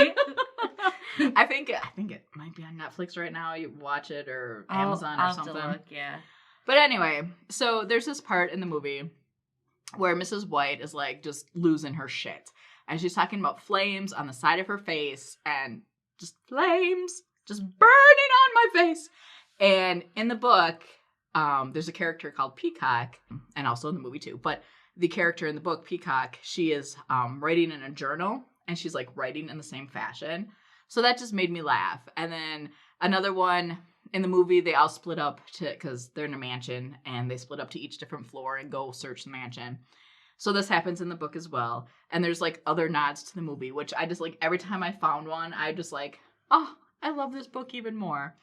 I think it might be on Netflix right now. You watch it or Amazon or something. I'll have to look, yeah. But anyway, so there's this part in the movie where Mrs. White is like just losing her shit. And she's talking about flames on the side of her face and just flames just burning on my face. And in the book, there's a character called Peacock, and also in the movie too. But the character in the book, Peacock, she is writing in a journal, and she's like writing in the same fashion. So that just made me laugh. And then another one in the movie, they all split up because they're in a mansion, and they split up to each different floor and go search the mansion. So this happens in the book as well. And there's like other nods to the movie, which I just like every time I found one, I just like, oh, I love this book even more.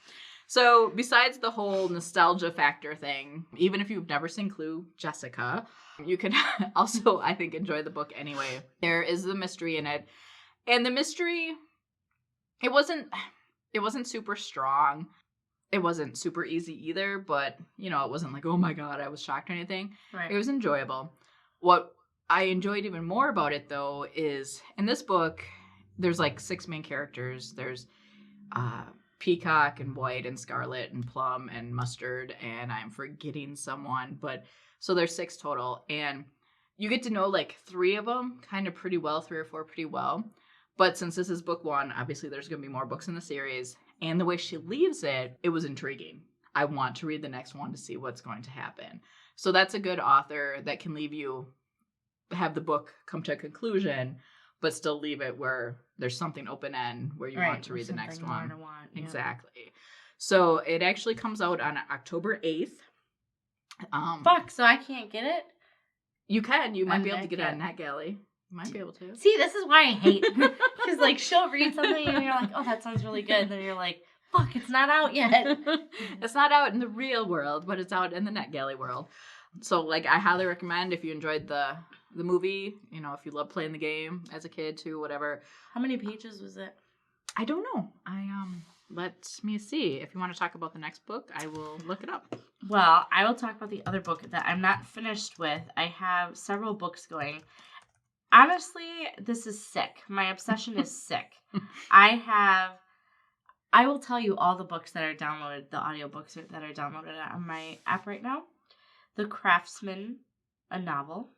So besides the whole nostalgia factor thing, even if you've never seen Clue, Jessica, you can also, I think, enjoy the book anyway. There is a mystery in it. And the mystery, it wasn't super strong. It wasn't super easy either, but, you know, it wasn't like, oh my God, I was shocked or anything. Right. It was enjoyable. What I enjoyed even more about it, though, is in this book, there's like 6 main characters. There's Peacock and White and Scarlet and Plum and Mustard, and I'm forgetting someone, but so there's 6 total, and you get to know like 3 of them kind of pretty well, 3 or 4 pretty well. But since this is book 1, obviously there's going to be more books in the series, and the way she leaves it, it was intriguing. I want to read the next one to see what's going to happen. So that's a good author that can leave you, have the book come to a conclusion, but still leave it where there's something open end where you want to read the next one. Yeah. Exactly. So it actually comes out on October 8th. Fuck, so I can't get it? You can. You might be able to get it on NetGalley. You might be able to. See, this is why I hate. Because, like, she'll read something and you're like, oh, that sounds really good. And then you're like, fuck, it's not out yet. It's not out in the real world, but it's out in the NetGalley world. So, like, I highly recommend if you enjoyed the movie, you know, if you love playing the game as a kid too, whatever. How many pages was it? I don't know. Let me see. If you want to talk about the next book, I will look it up. Well, I will talk about the other book that I'm not finished with. I have several books going. Honestly, this is sick. My obsession is sick. I will tell you all the books that are downloaded, the audiobooks that are downloaded on my app right now. The Craftsman, a novel.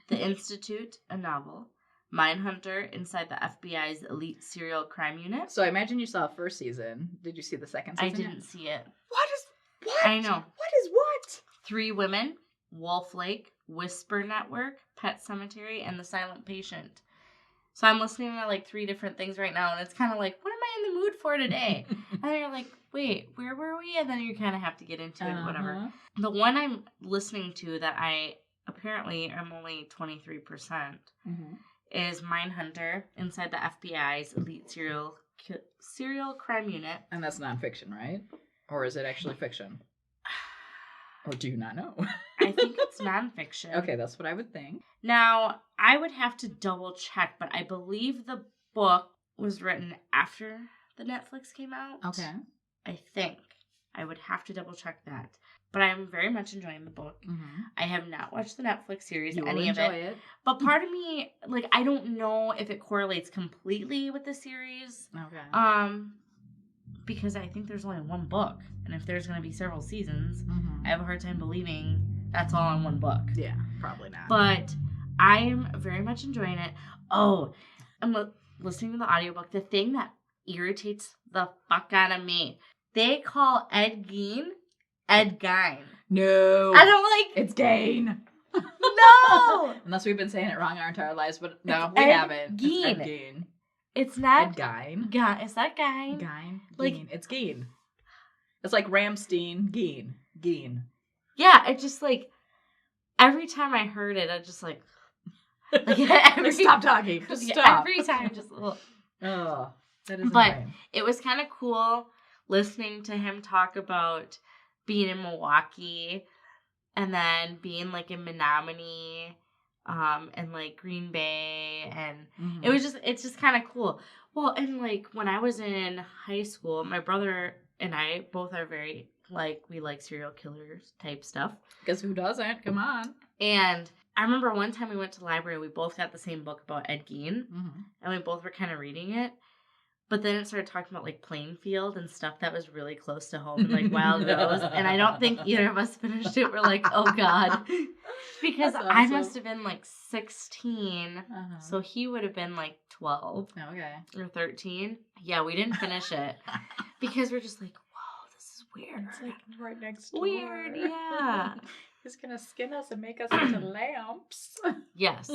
The Institute, a novel. Mindhunter, inside the FBI's elite serial crime unit. So I imagine you saw the first season. Did you see the second season? I didn't see it. What? I know. What is what? 3 Women, Wolf Lake, Whisper Network, Pet Cemetery, and The Silent Patient. So I'm listening to like 3 different things right now, and it's kind of like, what am I in the mood for today? And then you're like, wait, where were we? And then you kind of have to get into it, whatever. The one I'm listening to that I apparently am only 23%. Is Mindhunter, inside the FBI's elite serial crime unit. And that's nonfiction, right? Or is it actually fiction? Or do you not know? I think it's nonfiction. Okay, that's what I would think. Now, I would have to double check, but I believe the book was written after the Netflix came out. Okay. I think. I would have to double check that. But I'm very much enjoying the book. I have not watched the Netflix series, any of it. But part of me, like, I don't know if it correlates completely with the series. Okay. Because I think there's only 1 book. And if there's going to be several seasons, I have a hard time believing that's all in 1 book. Yeah, probably not. But I am very much enjoying it. Oh, I'm listening to the audiobook. The thing that irritates the fuck out of me, they call Ed Gein Ed Gein. No. I don't like... It's Gain. No! Unless we've been saying it wrong our entire lives, but no, we haven't. Gein. It's Ed Gein. It's not... Ed Gein. Is that Gein? Gein. Like... Gein. It's Gein. It's like Ramstein. Gein. Gein. Yeah, it just like... Every time I heard it, I just like... Stop talking. Just stop. Every time, just... Oh, that is But annoying. It was kind of cool listening to him talk about being in Milwaukee and then being like in Menominee and like Green Bay, and it's just kind of cool. Well, and like when I was in high school, my brother and I both are very like, we like serial killers type stuff. Guess who doesn't? Come on. And I remember one time we went to the library, we both got the same book about Ed Gein, and we both were kind of reading it. But then it started talking about, like, Plainfield and stuff that was really close to home, and, like, Wild Rose. And I don't think either of us finished it. We're like, oh, God. Because awesome. I must have been, like, 16. So he would have been, like, 12. Okay. Or 13. Yeah, we didn't finish it. Because we're just like, whoa, this is weird. It's, like, right next door. Weird, yeah. He's going to skin us and make us into lamps. Yes.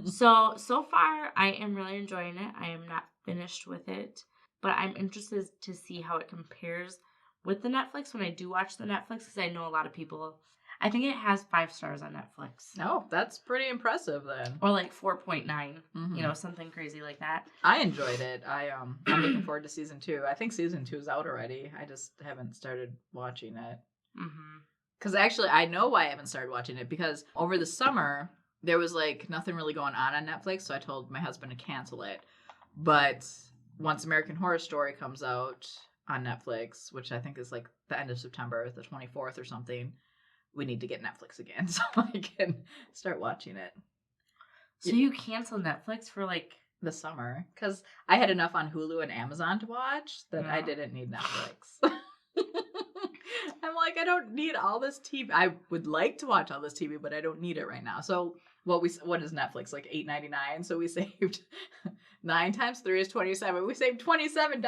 So far, I am really enjoying it. I am not finished with it, but I'm interested to see how it compares with the Netflix when I do watch the Netflix, because I know a lot of people, I think it has 5 stars on Netflix. Oh, that's pretty impressive then. Or like 4.9, something crazy like that. I enjoyed it. I'm looking forward to season 2. I think season 2 is out already. I just haven't started watching it. Because actually, I know why I haven't started watching it, because over the summer, there was like nothing really going on Netflix, so I told my husband to cancel it. But once American Horror Story comes out on Netflix, which I think is like the end of September, the 24th or something, we need to get Netflix again so I can start watching it. So you canceled Netflix for like the summer because I had enough on Hulu and Amazon to watch that I didn't need Netflix. I'm like, I don't need all this TV. I would like to watch all this TV, but I don't need it right now. So what is Netflix, like $8.99? So we saved 9 times 3 is 27. We saved $27.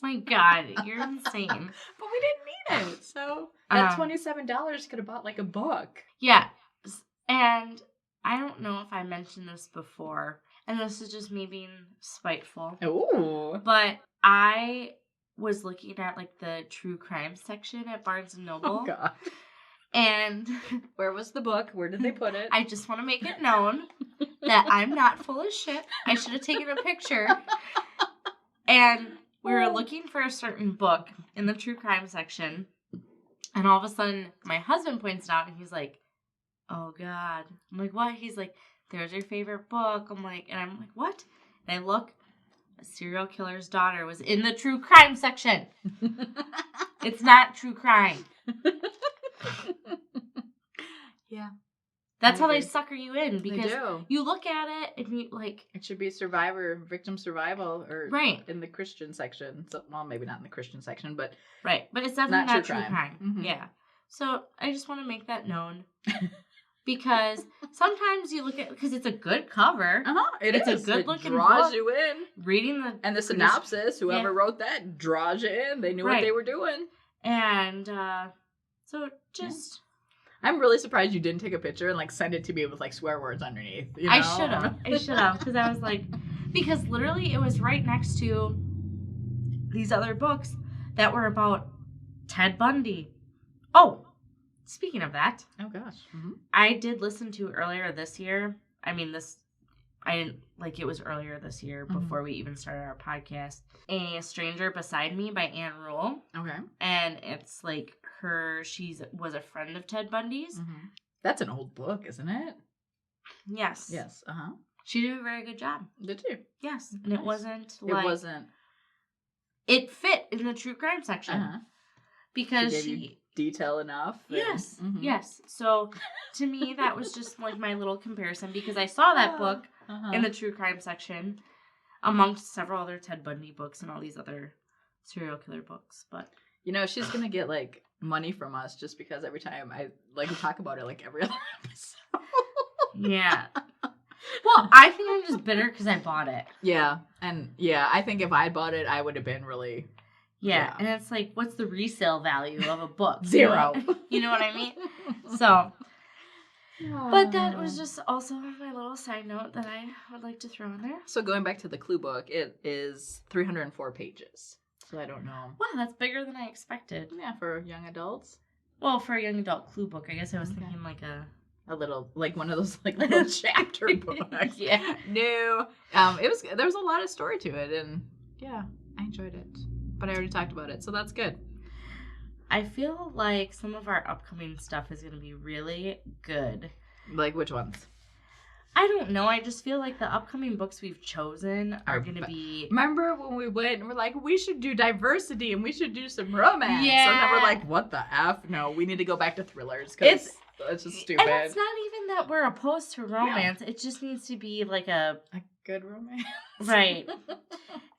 My God, you're insane. But we didn't need it. So that $27 could have bought like a book. Yeah. And I don't know if I mentioned this before, and this is just me being spiteful. Ooh. But I was looking at like the true crime section at Barnes & Noble. Oh, God. And where was the book? Where did they put it? I just want to make it known that I'm not full of shit. I should have taken a picture. And we were looking for a certain book in the true crime section. And all of a sudden, my husband points it out and he's like, oh, God. I'm like, what? He's like, there's your favorite book. I'm like, what? And I look, a serial killer's daughter was in the true crime section. It's not true crime. Yeah. That's how they sucker you in, because do. You look at it and you like... It should be victim survival, or in the Christian section. So, well, maybe not in the Christian section, but... Right, but it's definitely not true crime. Mm-hmm. Yeah. So, I just want to make that known. Because sometimes you look at... Because it's a good cover. It's a good-looking book. It draws you in. Reading the... And the synopsis, whoever wrote that, draws you in. They knew what they were doing. And, so just... Yeah. I'm really surprised you didn't take a picture and like send it to me with like swear words underneath. You know? I should have, because I was like, because literally it was right next to these other books that were about Ted Bundy. Oh, speaking of that. Oh gosh. Mm-hmm. I did listen to earlier this year. I didn't like, it was earlier this year before we even started our podcast. A Stranger Beside Me by Anne Rule. Okay. And it's like she was a friend of Ted Bundy's. Mm-hmm. That's an old book, isn't it? Yes. Yes. Uh-huh. She did a very good job. Did she? Yes. And nice. It wasn't. It fit in the true crime section. Uh-huh. Because she gave you detail enough. Yes. Yes. So to me, that was just like my little comparison, because I saw that book in the true crime section amongst several other Ted Bundy books and all these other serial killer books. But you know, she's gonna get like money from us just because every time I like talk about it, like every other episode. Yeah. Well, I think I'm just bitter because I bought it. Yeah. And yeah, I think if I bought it, I would have been really... Yeah. And it's like, what's the resale value of a book? 0. You know what I mean? So, but that was just also my little side note that I would like to throw in there. So going back to the Clue book, it is 304 pages. So I don't know. Wow, that's bigger than I expected. Yeah, for young adults. Well, for a young adult Clue book, I guess I was thinking like a little, like one of those like little chapter books. Yeah. No. There was a lot of story to it, and yeah, I enjoyed it. But I already talked about it, so that's good. I feel like some of our upcoming stuff is going to be really good. Like which ones? I don't know. I just feel like the upcoming books we've chosen are going to be... Remember when we went and we're like, we should do diversity and we should do some romance. Yeah. And then we're like, what the F? No, we need to go back to thrillers because it's just stupid. And it's not even that we're opposed to romance. Yeah. It just needs to be like a good romance. Right.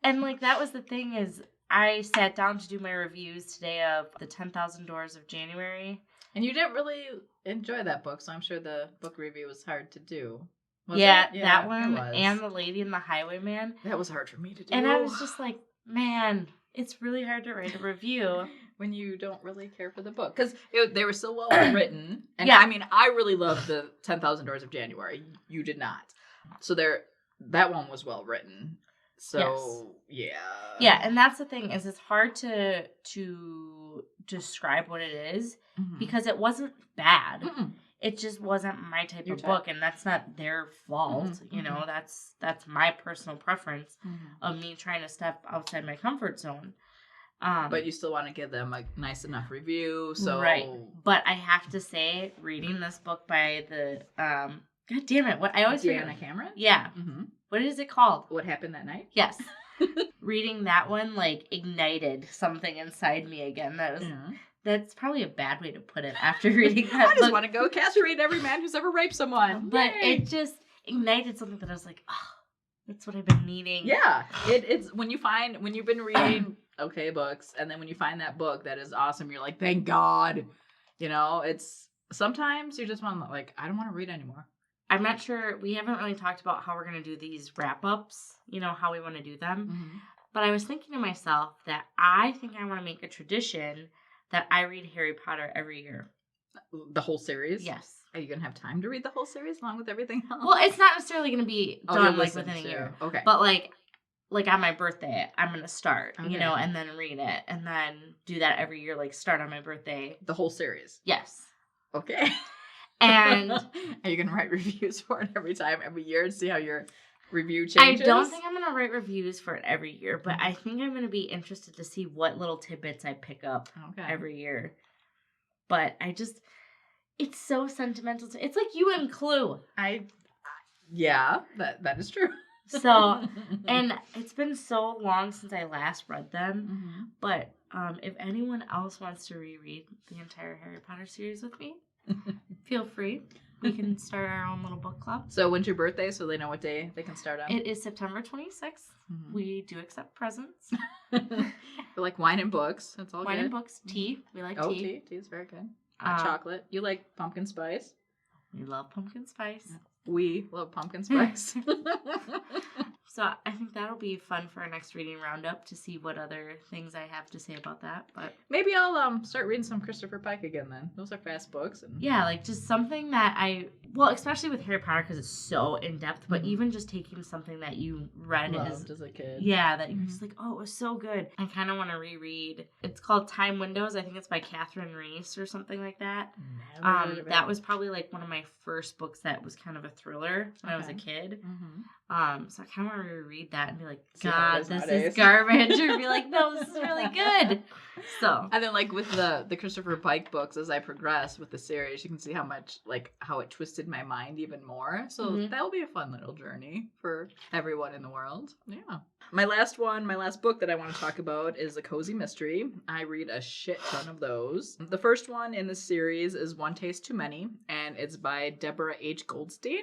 And like that was the thing is I sat down to do my reviews today of the 10,000 Doors of January. And you didn't really enjoy that book, so I'm sure the book review was hard to do. Yeah, that one and The Lady and the Highwayman. That was hard for me to do. And I was just like, man, it's really hard to write a review. When you don't really care for the book. Because they were so well written. And yeah. I mean, I really loved the 10,000 Doors of January. You did not. So that one was well written. So, yes. yeah. Yeah, and that's the thing is it's hard to describe what it is Mhm. because it wasn't bad. Mm-mm. It just wasn't my type Your of type. book, and that's not their fault. Mhm, You know, mhm. that's my personal preference Mhm. of me trying to step outside my comfort zone. But you still want to give them a nice enough review, so right. But I have to say, reading this book by the God damn it, what I always Deanna forget. Cameron. Yeah. Mm-hmm. What is it called? What Happened That Night? Yes. Reading that one like ignited something inside me again. That's probably a bad way to put it after reading that I just book. want to go castrate every man who's ever raped someone. But Yay! it just ignited something that I was like, oh, that's what I've been needing. Yeah. It's when you've been reading okay books, and then when you find that book that is awesome, you're like, thank God. You know, it's sometimes you just want to like, I don't want to read anymore. I'm not sure. We haven't really talked about how we're going to do these wrap-ups, you know, how we want to do them. Mm-hmm. But I was thinking to myself that I think I want to make a tradition that I read Harry Potter every year. The whole series? Yes. Are you going to have time to read the whole series along with everything else? Well, it's not necessarily going to be done like listen within a year. Okay. But like on my birthday, I'm going to start, Okay. you know, and then read it. And then do that every year, like start on my birthday. The whole series? Yes. Okay. And are you going to write reviews for it every year and see how your review changes? I don't think I'm going to write reviews for it every year, but I think I'm going to be interested to see what little tidbits I pick up every year. But it's so sentimental. It's like you and Clue. Yeah, that is true. So, and it's been so long since I last read them, mm-hmm. but if anyone else wants to reread the entire Harry Potter series with me, feel free. We can start our own little book club. So when's your birthday so they know what day they can start on? It is September 26th. Mm-hmm. We do accept presents. We like wine and books. That's all wine good. And books. Tea. We like tea. Oh, tea. Tea is very good. Chocolate. You like pumpkin spice? We love pumpkin spice. We love pumpkin spice. So I think that'll be fun for our next reading roundup to see what other things I have to say about that. But maybe I'll start reading some Christopher Pike again then. Those are fast books. Yeah, like just something that especially with Harry Potter because it's so in depth. But even just taking something that you read loved as a kid. Yeah, that you're just like, oh, it was so good. I kind of want to reread. It's called Time Windows. I think it's by Catherine Reese or something like that. That was probably like one of my first books that was kind of a thriller when I was a kid. Mm-hmm. So I kind of want to reread that and be like, God, this is garbage. Or be like, no, this is really good. So. And then like with the Christopher Pike books, as I progress with the series, you can see how it twisted my mind even more. So that'll be a fun little journey for everyone in the world. Yeah. My last book that I want to talk about is a cozy mystery. I read a shit ton of those. The first one in the series is One Taste Too Many, and it's by Deborah H. Goldstein.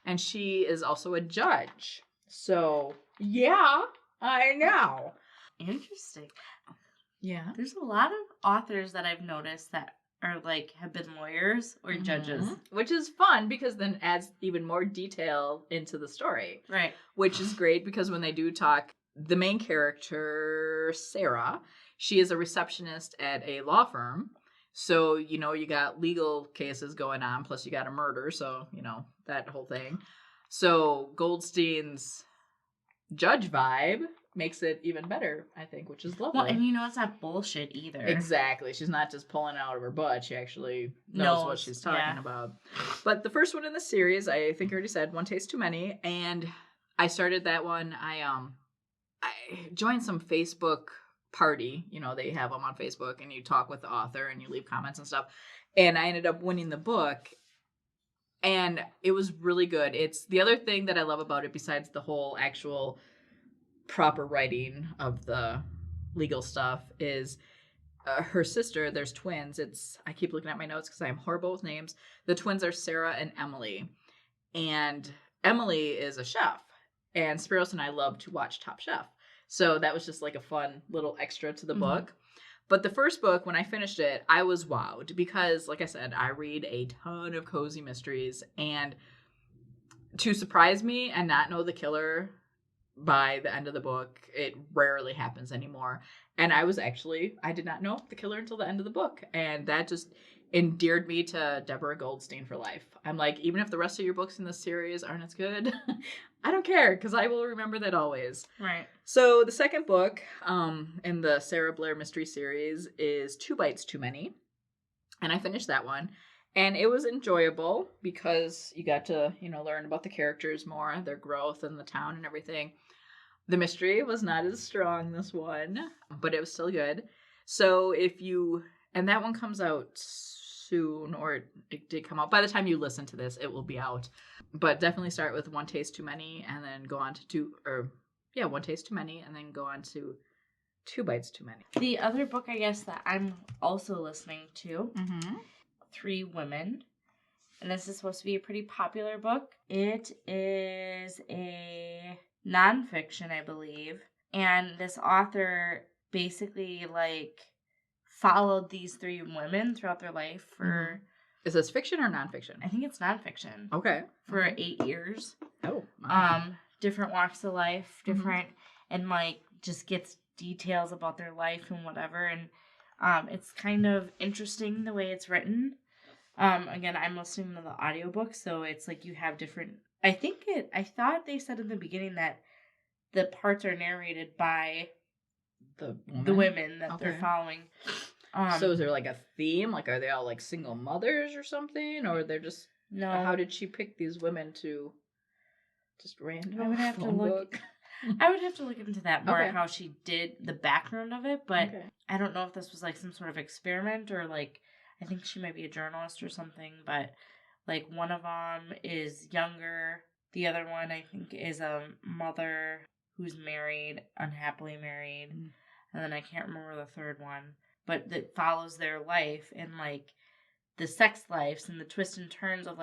And she is also a judge. So, yeah, I know. Interesting. Yeah. There's a lot of authors that I've noticed that are like have been lawyers or judges. Which is fun because then it adds even more detail into the story. Right. Which is great because when they do talk, the main character, Sarah, she is a receptionist at a law firm. So, you know, you got legal cases going on, plus you got a murder. So, you know, that whole thing. So Goldstein's judge vibe makes it even better, I think, which is lovely. Well, and you know, it's not bullshit either. Exactly. She's not just pulling it out of her butt. She actually knows what she's talking about. But the first one in the series, I think I already said, One Taste Too Many. And I started that one. I joined some Facebook party. You know, they have them on Facebook and you talk with the author and you leave comments and stuff. And I ended up winning the book. And it was really good. It's the other thing that I love about it, besides the whole actual proper writing of the legal stuff, is her sister. There's twins. I keep looking at my notes because I'm horrible with names. The twins are Sarah and Emily. And Emily is a chef. And Spiros and I love to watch Top Chef. So that was just like a fun little extra to the book. But the first book, when I finished it, I was wowed because, like I said, I read a ton of cozy mysteries. And to surprise me and not know the killer by the end of the book, it rarely happens anymore. And I did not know the killer until the end of the book. And that just endeared me to Deborah Goldstein for life. I'm like, even if the rest of your books in this series aren't as good, I don't care, because I will remember that always. Right. So the second book in the Sarah Blair mystery series is 2 Bites Too Many. And I finished that one. And it was enjoyable because you got to, learn about the characters more, their growth and the town and everything. The mystery was not as strong this one, but it was still good. So and that one comes out soon, or it did come out. By the time you listen to this, it will be out. But definitely start with 1 Taste Too Many and then go on to 1 Taste Too Many and then go on to 2 Bites Too Many. The other book, I guess, that I'm also listening to, 3 Women. And this is supposed to be a pretty popular book. It is a nonfiction, I believe. And this author basically, followed these 3 women throughout their life for... Is this fiction or nonfiction? I think it's nonfiction. Okay. For 8 years. Oh, my. Different walks of life, different, and, just gets details about their life and whatever. And it's kind of interesting the way it's written. Again, I'm listening to the audiobook, so it's you have different... I thought they said in the beginning that the parts are narrated by... The women that they're following. So is there a theme? Are they all single mothers or something? Or they're just... No. How did she pick these women to just random? I would have to look. I would have to look into that more, how she did the background of it. But I don't know if this was some sort of experiment or I think she might be a journalist or something. But one of them is younger. The other one I think is a mother who's married, unhappily married. And then I can't remember the third one. But that follows their life and, the sex lives and the twists and turns of,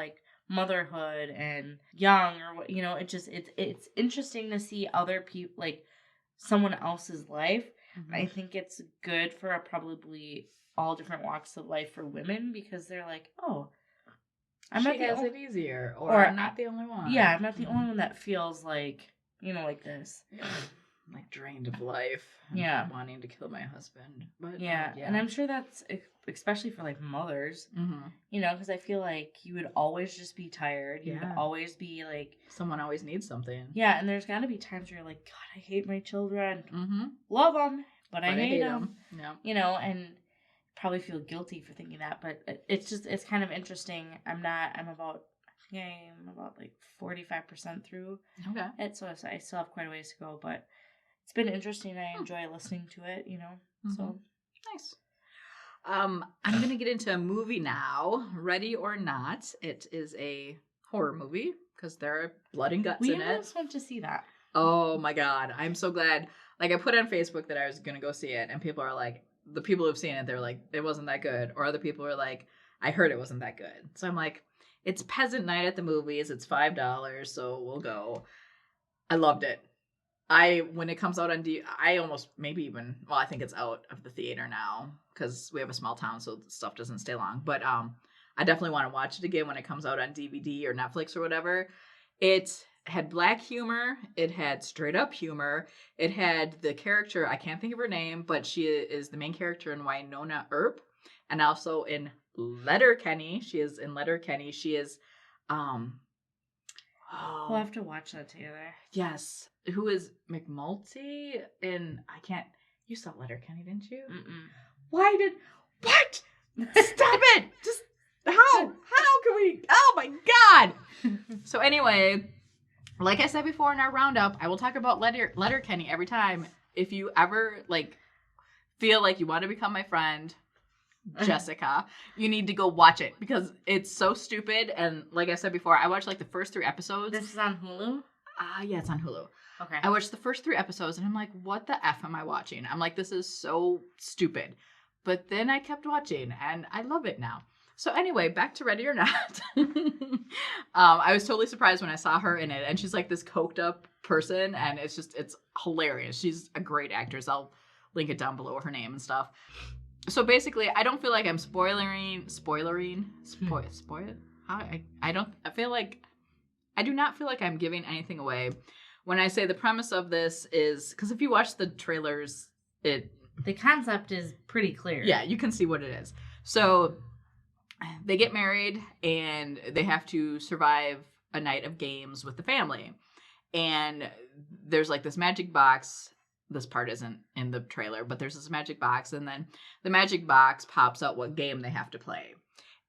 motherhood and young or what, it's interesting to see other people, someone else's life. I think it's good for probably all different walks of life for women because they're oh, she has it easier, or I'm not the only one. Yeah, I'm not the only one that feels like this. Drained of life. Yeah. Wanting to kill my husband. But yeah, and I'm sure that's especially for mothers. Because I feel you would always just be tired. You would always be someone always needs something. Yeah, and there's got to be times where you're God, I hate my children. Love them, but I hate them. Yeah. And probably feel guilty for thinking that, but it's kind of interesting. I'm about 45% through it, so I still have quite a ways to go, but it's been interesting. I enjoy listening to it, so. Nice. I'm going to get into a movie now, Ready or Not. It is a horror movie because there are blood and guts in it. We almost went to see that. Oh my God. I'm so glad. I put on Facebook that I was going to go see it, and people are the people who've seen it, they're it wasn't that good. Or other people are I heard it wasn't that good. So I'm it's peasant night at the movies. It's $5, so we'll go. I loved it. When it comes out on I almost maybe even, I think it's out of the theater now because we have a small town, so stuff doesn't stay long. But I definitely want to watch it again when it comes out on DVD or Netflix or whatever. It had black humor. It had straight up humor. It had the character, I can't think of her name, but she is the main character in Winona Earp, and also in Letterkenny. She is in Letterkenny. She is we'll have to watch that together. Yes. Who is McMulty? And you saw Letterkenny, didn't you? Mm-mm. What? Stop it! Just, how can we, oh my God! So anyway, like I said before in our roundup, I will talk about Letterkenny every time. If you ever, feel you want to become my friend, Jessica, you need to go watch it because it's so stupid. And like I said before, I watched the first 3 episodes. This is on Hulu? Yeah, it's on Hulu. Okay. I watched the first 3 episodes and I'm what the F am I watching? I'm this is so stupid. But then I kept watching and I love it now. So anyway, back to Ready or Not. I was totally surprised when I saw her in it, and she's this coked up person, and it's hilarious. She's a great actress. I'll link it down below, her name and stuff. So basically, I don't feel like I'm spoiling. I do not feel like I'm giving anything away when I say the premise of this is, because if you watch the trailers, the concept is pretty clear. Yeah, you can see what it is. So they get married and they have to survive a night of games with the family. And there's like this magic box. This part isn't in the trailer, but there's this magic box, and then the magic box pops up what game they have to play.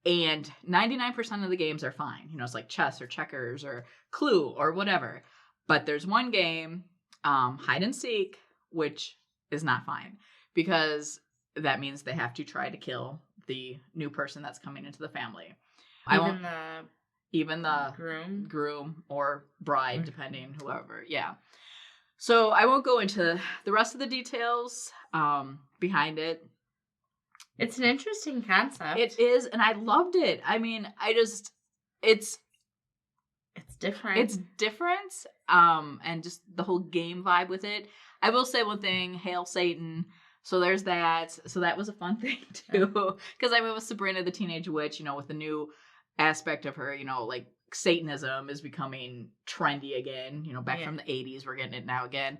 And 99% of the games are fine. You know, it's like chess or checkers or Clue or whatever. But there's one game, hide and seek, which is not fine because that means they have to try to kill the new person that's coming into the family. Even the groom or bride, depending, whoever. Yeah. So I won't go into the rest of the details behind it. It's an interesting concept. It is, and I loved it. I mean, it's different. It's different, and just the whole game vibe with it. I will say one thing, Hail Satan. So there's that. So that was a fun thing, too. Because, I mean, with Sabrina the Teenage Witch, you know, with the new aspect of her, you know, like, Satanism is becoming trendy again. You know, back from the 80s, we're getting it now again.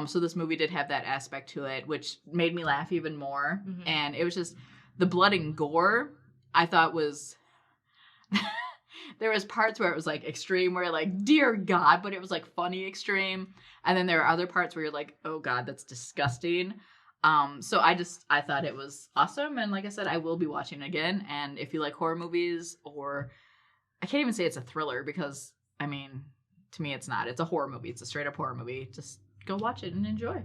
So this movie did have that aspect to it, which made me laugh even more. Mm-hmm. And it was just the blood and gore, I thought was... There was parts where it was like extreme, where like, dear God, but it was like funny extreme. And then there are other parts where you're like, oh God, that's disgusting. So I thought it was awesome. And like I said, I will be watching it again. And if you like horror movies, or I can't even say it's a thriller because, I mean, to me it's not. It's a horror movie. It's a straight up horror movie. Just go watch it and enjoy.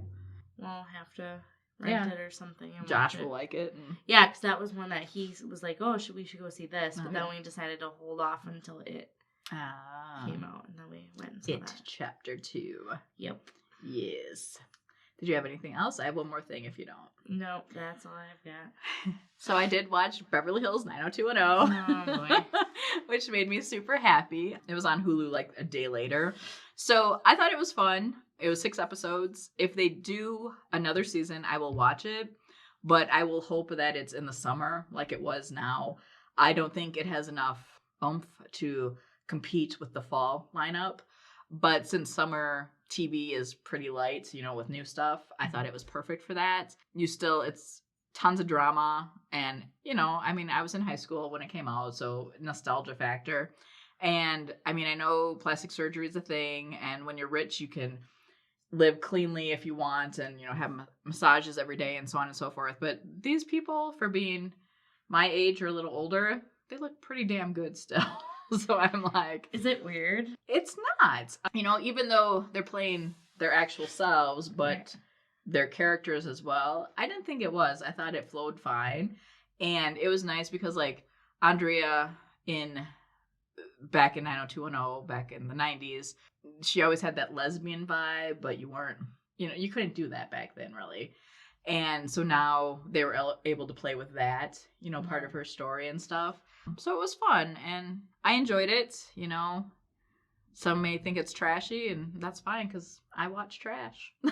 Well, I'll have to rent it or something. And Josh will like it. Yeah, because that was one that he was like, oh, we should go see this. But then we decided to hold off until it came out. And then we went and saw that. Chapter 2. Yep. Yes. Did you have anything else? I have one more thing if you don't. Nope, that's all I've got. So I did watch Beverly Hills 90210. Oh, boy. Which made me super happy. It was on Hulu like a day later. So I thought it was fun. It was 6 episodes. If they do another season, I will watch it. But I will hope that it's in the summer like it was now. I don't think it has enough oomph to compete with the fall lineup. But since summer TV is pretty light, you know, with new stuff, I thought it was perfect for that. It's tons of drama. And, you know, I mean, I was in high school when it came out, so nostalgia factor. And, I mean, I know plastic surgery is a thing. And when you're rich, you can live cleanly if you want and, you know, have massages every day and so on and so forth. But these people, for being my age or a little older, they look pretty damn good still. So I'm like... Is it weird? It's not. You know, even though they're playing their actual selves, but their characters as well, I didn't think it was. I thought it flowed fine. And it was nice because, like, Andrea back in 90210, back in the 90s, she always had that lesbian vibe, but you weren't, you know, you couldn't do that back then, really. And so now they were able to play with that, you know, part of her story and stuff. So it was fun, and I enjoyed it, you know. Some may think it's trashy, and that's fine, because I watch trash. So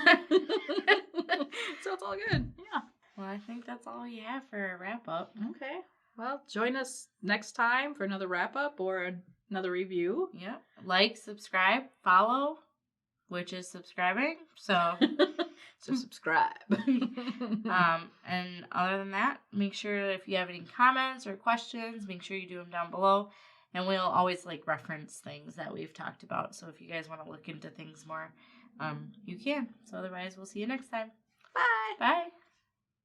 it's all good, yeah. Well, I think that's all we have for a wrap-up. Okay. Well, join us next time for another wrap-up or another review. Yep. Like, subscribe, follow, which is subscribing, so... So subscribe. And other than that, make sure if you have any comments or questions, make sure you do them down below. And we'll always like reference things that we've talked about. So if you guys want to look into things more, you can. So otherwise, we'll see you next time. Bye. Bye.